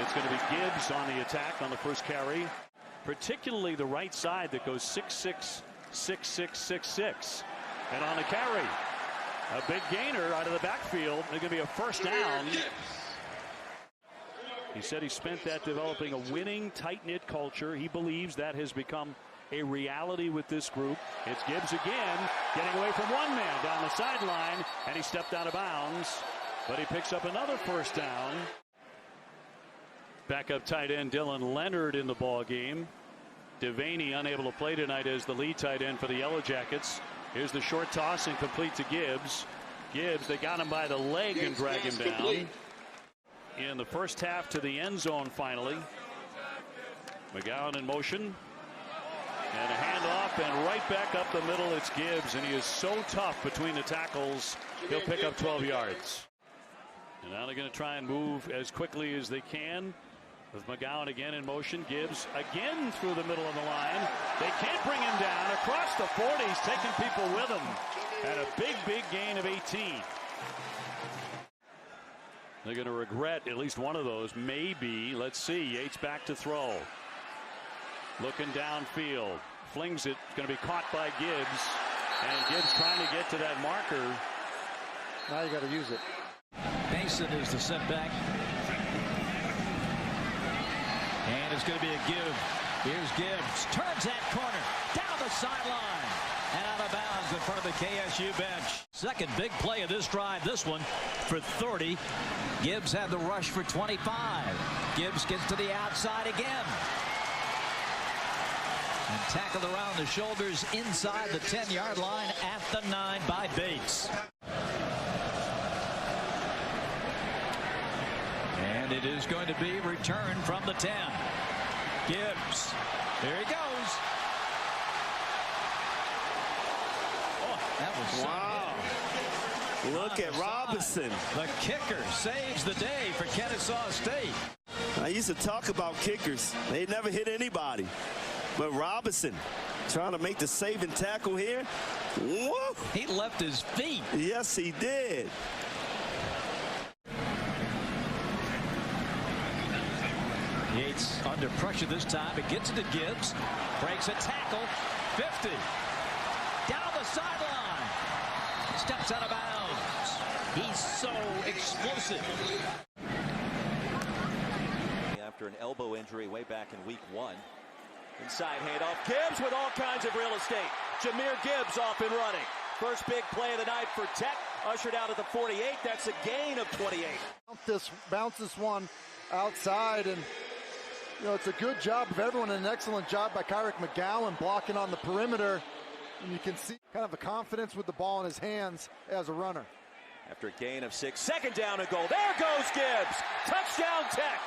It's going to be Gibbs on the attack on the first carry, particularly the right side that goes 6'6", 6'6", 6'6". And on the carry, a big gainer out of the backfield. It's going to be a first down. He said he spent that developing a winning, tight-knit culture. He believes that has become a reality with this group. It's Gibbs again, getting away from one man down the sideline, and he stepped out of bounds, but he picks up another first down. Backup tight end Dylan Leonard in the ball game. Devaney unable to play tonight as the lead tight end for the Yellow Jackets. Here's the short toss and complete to Gibbs. Gibbs, they got him by the leg and drag him down. In the first half to the end zone finally. McGowan in motion. And a handoff and right back up the middle. It's Gibbs, and he is so tough between the tackles. He'll pick up 12 yards. And now they're going to try and move as quickly as they can. With McGowan again in motion. Gibbs again through the middle of the line. They can't bring him down. Across the 40, he's taking people with him. And a big gain of 18. They're going to regret at least one of those. Maybe. Let's see. Yates back to throw. Looking downfield. Flings it. Going to be caught by Gibbs. And Gibbs trying to get to that marker. Now you got to use it. Mason is the setback. And it's going to be a give. Here's Gibbs. Turns that corner. Down the sideline. And out of bounds in front of the KSU bench. Second big play of this drive. This one for 30. Gibbs had the rush for 25. Gibbs gets to the outside again. And tackled around the shoulders inside the 10-yard line at the 9 by Bates. And it is going to be returned from the 10. Gibbs. There he goes. Oh, that was wow. Look at Robinson. The kicker saves the day for Kennesaw State. I used to talk about kickers. They never hit anybody. But Robinson trying to make the saving tackle here. Whoa. He left his feet. Yes, he did. Yates under pressure this time. It gets it to Gibbs. Breaks a tackle. 50. Down the sideline. Steps out of bounds. He's so explosive. After an elbow injury way back in week 1. Inside handoff. Gibbs with all kinds of real estate. Jahmyr Gibbs off and running. First big play of the night for Tech. Ushered out at the 48. That's a gain of 28. Bounce this one outside, and you know, it's a good job of everyone, an excellent job by Kyrick McGowan blocking on the perimeter. And you can see kind of a confidence with the ball in his hands as a runner. After a gain of 6, second down and goal. There goes Gibbs. Touchdown Tech.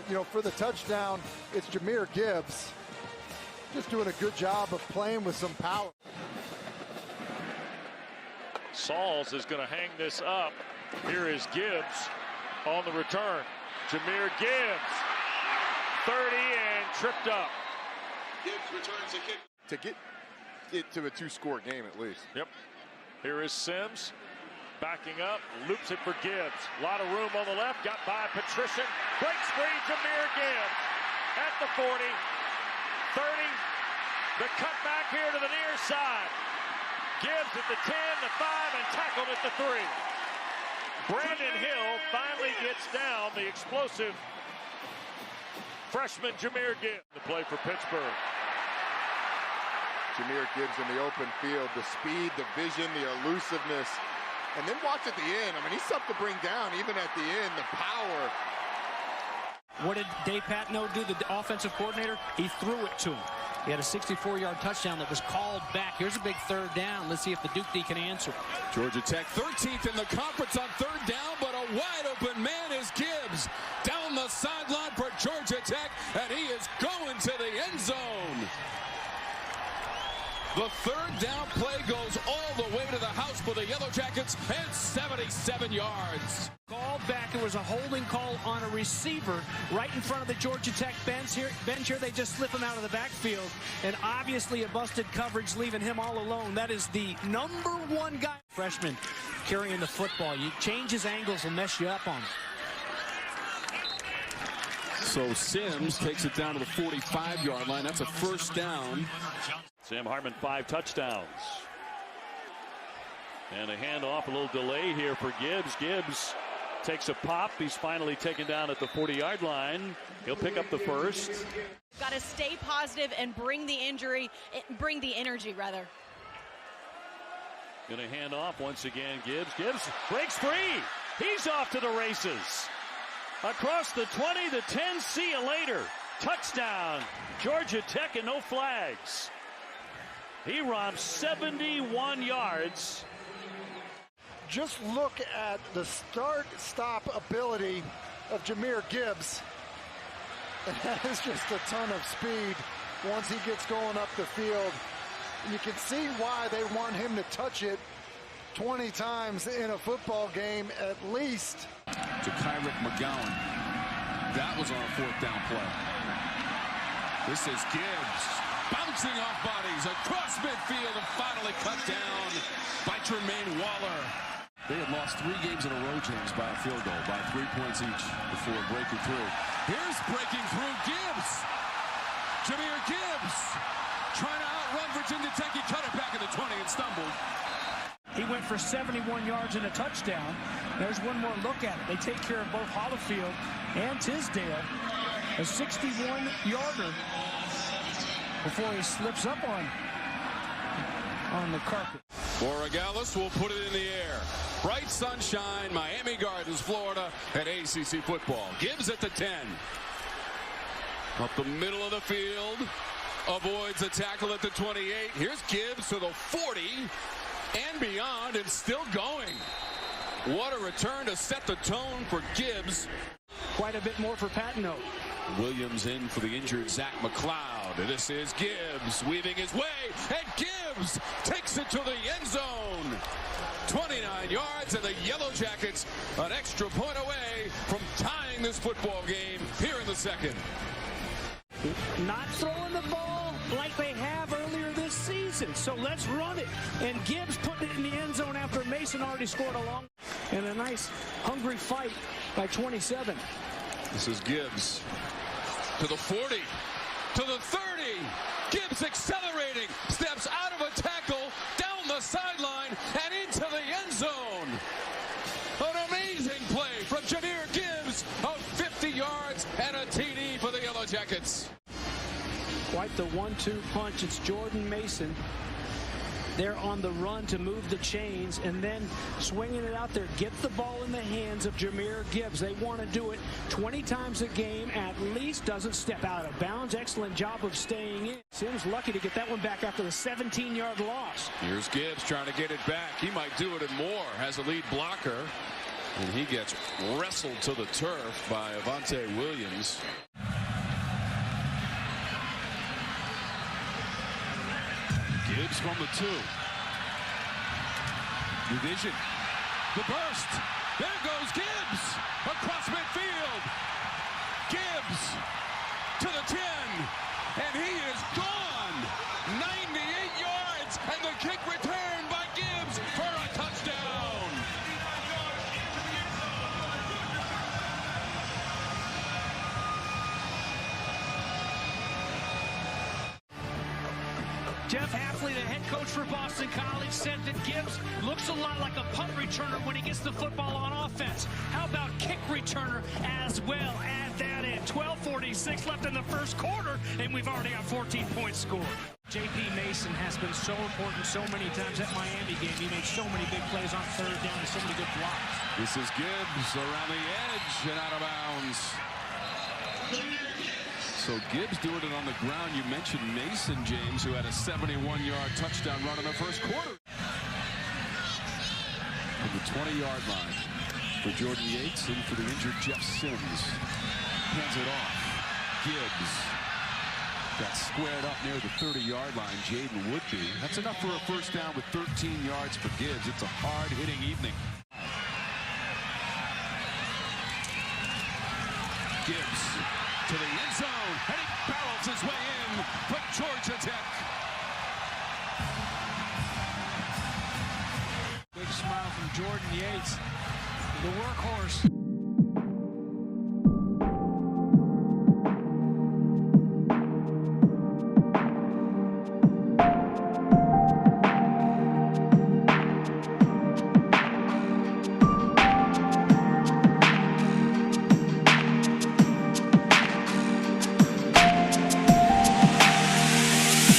You know, for the touchdown, it's Jahmyr Gibbs just doing a good job of playing with some power. Sauls is going to hang this up. Here is Gibbs on the return. Jahmyr Gibbs, 30 and tripped up. Gibbs returns a kick. To get it to a 2-score game at least. Yep. Here is Sims backing up, loops it for Gibbs. A lot of room on the left, got by Patrician. Breaks free, Jahmyr Gibbs at the 40, 30. The cutback here to the near side. Gibbs at the 10, the 5, and tackled at the 3. Brandon Hill finally gets down the explosive freshman Jahmyr Gibbs. The play for Pittsburgh. Jahmyr Gibbs in the open field, the speed, the vision, the elusiveness. And then watch at the end. I mean, he's tough to bring down, even at the end, the power. What did Dave Patno do, the offensive coordinator? He threw it to him. He had a 64-yard touchdown that was called back. Here's a big third down. Let's see if the Duke D can answer. Georgia Tech 13th in the conference on third down, but a wide-open man is Gibbs. Down the sideline for Georgia Tech, and he is going to the end zone. The third down play goes all the way to the house for the Yellow Jackets and 77 yards. Called back. It was a holding call on a receiver right in front of the Georgia Tech bench here. They just slip him out of the backfield, and obviously a busted coverage, leaving him all alone. That is the #1 guy. Freshman carrying the football. You change his angles and mess you up on him. So Sims takes it down to the 45-yard line. That's a first down. Sam Hartman, 5 touchdowns. And a handoff, a little delay here for Gibbs. Gibbs takes a pop. He's finally taken down at the 40-yard line. He'll pick up the first. Got to stay positive and bring the energy rather. Going to hand off once again. Gibbs breaks free. He's off to the races. Across the 20, the 10, see you later. Touchdown, Georgia Tech, and no flags. He romps 71 yards. Just look at the start-stop ability of Jahmyr Gibbs. That is just a ton of speed once he gets going up the field. And you can see why they want him to touch it 20 times in a football game at least. To Jahmyr McGowan. That was on a fourth down play. This is Gibbs bouncing off bodies across midfield and finally cut down by Tremaine Waller. They had lost 3 games in a row, James, by a field goal, by 3 points each before breaking through. Here's breaking through Gibbs. Jahmyr Gibbs trying to outrun Virginia Tech. He cut it back at the 20 and stumbled. He went for 71 yards and a touchdown. There's one more look at it. They take care of both Hollifield and Tisdale. A 61-yarder before he slips up on the carpet. Borregales will put it in the air. Bright sunshine, Miami Gardens, Florida, at ACC football. Gibbs at the 10. Up the middle of the field. Avoids a tackle at the 28. Here's Gibbs to the 40 and beyond, and still going. What a return to set the tone for Gibbs. Quite a bit more for Patino. Williams in for the injured Zach McLeod. This is Gibbs weaving his way, and Gibbs takes it to the end zone. 29 yards, and the Yellow Jackets an extra point away from tying this football game here in the second. Not throwing the ball like they have earlier this season, so let's run it. And Gibbs putting it in the end zone after Mason already scored a long, and a nice hungry fight by 27. This is Gibbs to the 40, to the 30. Gibbs accelerating, steps out of a tackle, down the sideline, and into the end zone. An amazing play from Jahmyr Gibbs of 50 yards and a TD for the Yellow Jackets. Quite the 1-2 punch. It's Jordan Mason. They're on the run to move the chains, and then swinging it out there. Get the ball in the hands of Jahmyr Gibbs. They want to do it 20 times a game at least. Doesn't step out of bounds. Excellent job of staying in. Sims lucky to get that one back after the 17-yard loss. Here's Gibbs trying to get it back. He might do it and more. Has a lead blocker, and he gets wrestled to the turf by Avante Williams. Gibbs from the 2. Division. The burst. There goes Gibbs across midfield. Gibbs to the 10. And he is gone. 98 yards. And the kick returned by Gibbs for a touchdown. Jeff Hafley, the head coach for Boston College, said that Gibbs looks a lot like a punt returner when he gets the football on offense. How about kick returner as well? Add that in. 12:46 left in the first quarter, and we've already got 14 points scored. J.P. Mason has been so important so many times at Miami game. He made so many big plays on third down and so many good blocks. This is Gibbs around the edge and out of bounds. So Gibbs doing it on the ground. You mentioned Mason, James, who had a 71-yard touchdown run in the first quarter. From the 20-yard line for Jordan Yates and for the injured Jeff Sims. Hands it off. Gibbs Got squared up near the 30-yard line. Jaden Woodby. That's enough for a first down with 13 yards for Gibbs. It's a hard-hitting evening. Gibbs to the end zone, and he barrels his way in for Georgia Tech. Big smile from Jordan Yates, the workhorse.